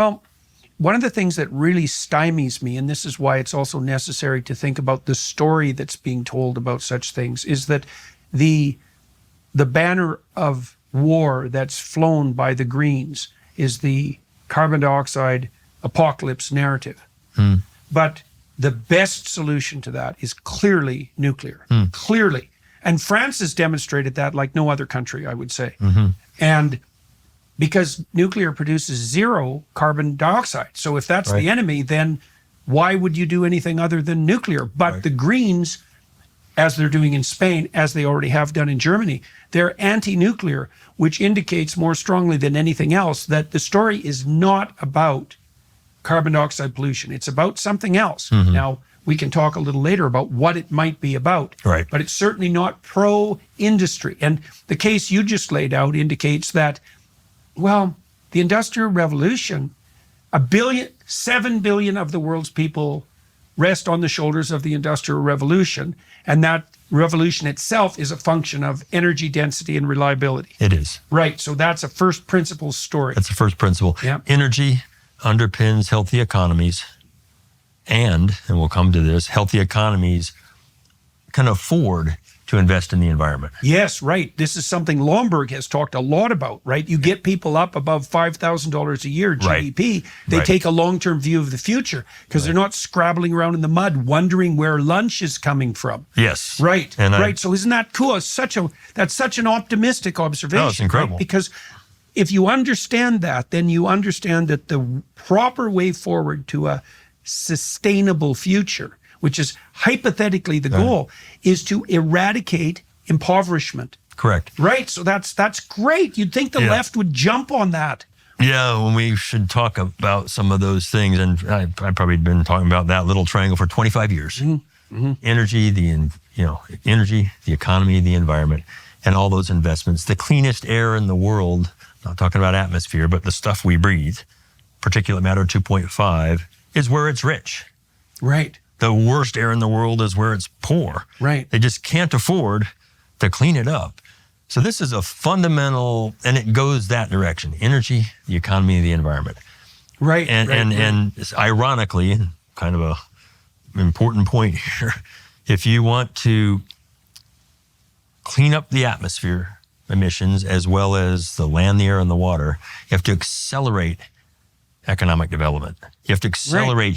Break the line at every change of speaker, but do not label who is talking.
Well, one of the things that really stymies me, and this is why it's also necessary to think about the story that's being told about such things, is that the banner of war that's flown by the Greens is the carbon dioxide apocalypse narrative. But the best solution to that is clearly nuclear, clearly. And France has demonstrated that like no other country, I would say. And because nuclear produces zero carbon dioxide. So if that's the enemy, then why would you do anything other than nuclear? But the Greens, as they're doing in Spain, as they already have done in Germany, they're anti-nuclear, which indicates more strongly than anything else that the story is not about carbon dioxide pollution. It's about something else. Now, we can talk a little later about what it might be about, but it's certainly not pro-industry. And the case you just laid out indicates that, well, the Industrial Revolution, 7 billion of the world's people rest on the shoulders of the Industrial Revolution, and that revolution itself is a function of energy density and reliability.
It is.
Right, so that's a first principle story.
That's a first principle. Energy underpins healthy economies, and we'll come to this, healthy economies can afford to invest in the environment.
Yes, right. This is something Lomborg has talked a lot about, right? You get people up above $5,000 a year GDP. They take a long-term view of the future because they're not scrabbling around in the mud wondering where lunch is coming from.
Yes.
Right. And so isn't that cool? That's such an optimistic observation.
Oh, it's incredible.
Right? Because if you understand that, then you understand that the proper way forward to a sustainable future, which is hypothetically the goal, is to eradicate impoverishment.
Correct.
Right. So that's great. You'd think the left would jump on that.
Yeah, well, we should talk about some of those things. And I've probably been talking about that little triangle for 25 years. Energy, energy, the economy, the environment, and all those investments. The cleanest air in the world, not talking about atmosphere, but the stuff we breathe, particulate matter 2.5, is where it's rich.
Right.
The worst air in the world is where it's poor.
Right.
They just can't afford to clean it up. So this is a fundamental, and it goes that direction: energy, the economy, the environment.
Right.
And ironically, kind of a important point here, if you want to clean up the atmosphere emissions as well as the land, the air, and the water, you have to accelerate economic development. You have to accelerate